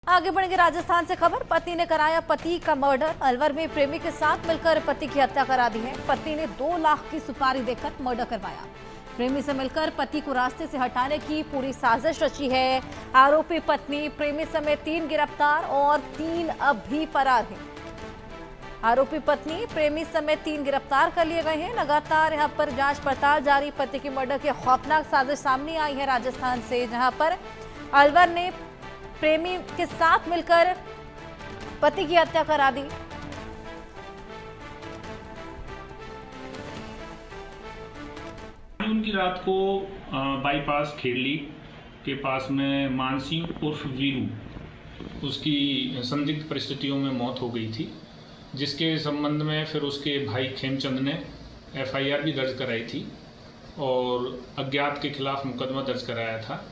आगे बढ़ेंगे राजस्थान से खबर। पति ने कराया पति का मर्डर। अलवर में प्रेमी के साथ मिलकर पति की हत्या करा दी है। पति ने 2 लाख की सुपारी देकर मर्डर करवाया। प्रेमी से मिलकर पति को रास्ते से हटाने की पूरी साजिश रची है। आरोपी पत्नी, प्रेमी समेत 3 गिरफ्तार और 3 अब भी फरार हैं। आरोपी पत्नी, प्रेमी समेत 3 गिरफ्तार कर लिए गए हैं। लगातार यहां पर जांच पड़ताल जारी। पति की मर्डर की खौफनाक साजिश सामने आई है राजस्थान से, जहां पर अलवर ने प्रेमी के साथ मिलकर पति की हत्या करा दी। जून की रात को बाईपास खेड़ली के पास में मानसी उर्फ वीरू, उसकी संदिग्ध परिस्थितियों में मौत हो गई थी, जिसके संबंध में फिर उसके भाई खेमचंद ने FIR भी दर्ज कराई थी और अज्ञात के खिलाफ मुकदमा दर्ज कराया था।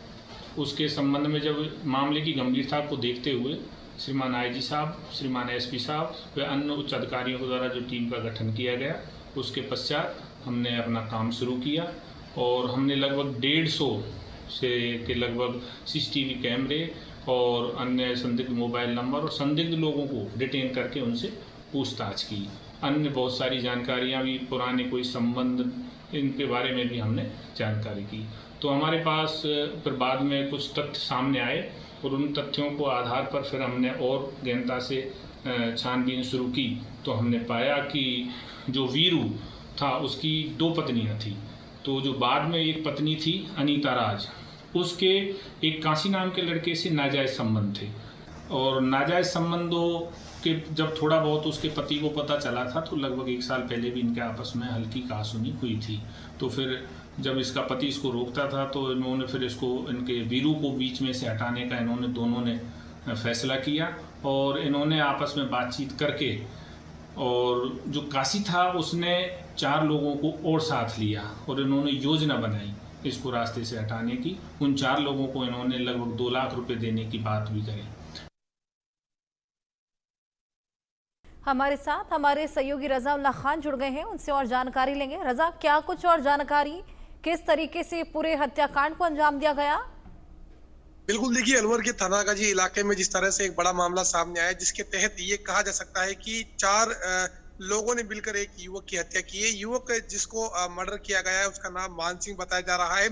उसके संबंध में जब मामले की गंभीरता को देखते हुए श्रीमान IG साहब, श्रीमान SP साहब व अन्य उच्च अधिकारियों के द्वारा जो टीम का गठन किया गया, उसके पश्चात हमने अपना काम शुरू किया और हमने लगभग 150 से के लगभग CCTV कैमरे और अन्य संदिग्ध मोबाइल नंबर और संदिग्ध लोगों को डिटेन करके उनसे पूछताछ की। अन्य बहुत सारी जानकारियाँ भी, पुराने कोई संबंध, इनके बारे में भी हमने जानकारी की। तो हमारे पास फिर बाद में कुछ तथ्य सामने आए और उन तथ्यों को आधार पर फिर हमने और गहनता से छानबीन शुरू की। तो हमने पाया कि जो वीरू था उसकी 2 पत्नियां थी। तो जो बाद में एक पत्नी थी अनीता राज, उसके एक काशी नाम के लड़के से नाजायज़ संबंध थे और नाजायज़ संबंधों कि जब थोड़ा बहुत उसके पति को पता चला था तो लगभग 1 साल पहले भी इनके आपस में हल्की कहासुनी हुई थी। तो फिर जब इसका पति इसको रोकता था तो इन्होंने फिर इसको, इनके वीरू को बीच में से हटाने का दोनों ने फैसला किया और इन्होंने आपस में बातचीत करके, और जो काशी था उसने 4 लोगों को और साथ लिया और इन्होंने योजना बनाई इसको रास्ते से हटाने की। उन 4 लोगों को इन्होंने लगभग 2 लाख रुपए देने की बात भी कही। हमारे साथ हमारे सहयोगी रजा उल्लाह खान जुड़ गए हैं, उनसे और जानकारी लेंगे। रजा, क्या कुछ और जानकारी, किस तरीके से पूरे हत्याकांड को अंजाम दिया गया? बिल्कुल, देखिए अलवर के थानागाजी इलाके में जिस तरह से एक बड़ा मामला सामने आया, जिसके तहत ये कहा जा सकता है कि 4 लोगों ने मिलकर एक युवक की हत्या की है। युवक जिसको मर्डर किया गया है उसका नाम मान सिंह बताया जा रहा है।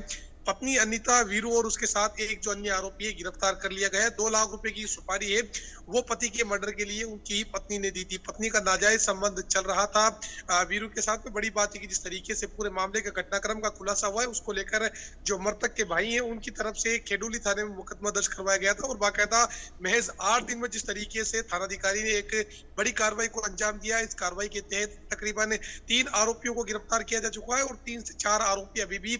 पत्नी अनीता, वीरू और उसके साथ एक जो अन्य आरोपी है गिरफ्तार कर लिया गया है। 2 लाख रुपए की सुपारी है वो पति के मर्डर के लिए उनकी ही पत्नी ने दी थी। पत्नी का नाजायज संबंध चल रहा था वीरू के साथ। में बड़ी बात है कि जिस तरीके से पूरे मामले का घटनाक्रम का खुलासा हुआ है, उसको लेकर जो मृतक के भाई हैं उनकी तरफ से खेडोली थाने में मुकदमा दर्ज करवाया गया था और बाकायदा महज 8 दिन में जिस तरीके से थानाधिकारी ने एक बड़ी कार्रवाई को अंजाम दिया, इस कार्रवाई के तहत तकरीबन 3 आरोपियों को गिरफ्तार किया जा चुका है और 3 से 4 आरोपी अभी भी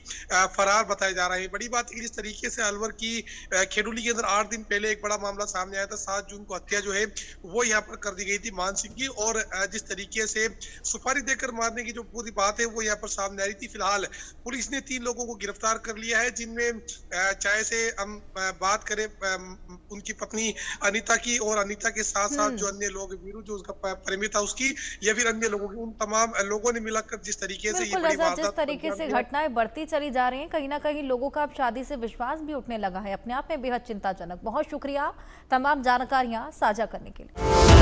फरार बताए जा रहे हैं। बड़ी बात है कि जिस तरीके से अलवर की खेडोली के अंदर 8 दिन पहले एक बड़ा मामला सामने आया था। 7 जून को हत्या जो है वो यहाँ पर कर दी गई थी मान सिंह की, और जिस तरीके से सुपारी देकर मारने की जो पूरी बात है वो यहाँ पर सामने आ रही थी। फिलहाल पुलिस ने 3 लोगों को गिरफ्तार कर लिया है, जिनमें चाहे से हम बात करें उनकी पत्नी अनीता की और अनीता के साथ साथ जो अन्य लोग, वीरू जो उसका प्रेमी था उसकी, या फिर अन्य लोगों की, उन तमाम लोगों ने मिलकर जिस तरीके से ये बड़ी वारदात, जिस तरीके से घटनाएं बढ़ती चली जा रही हैं, कहीं ना कहीं लोगों का अब शादी से विश्वास भी उठने लगा है, अपने आप में बेहद चिंताजनक। बहुत शुक्रिया तमाम जानकारियां साझा करने के लिए।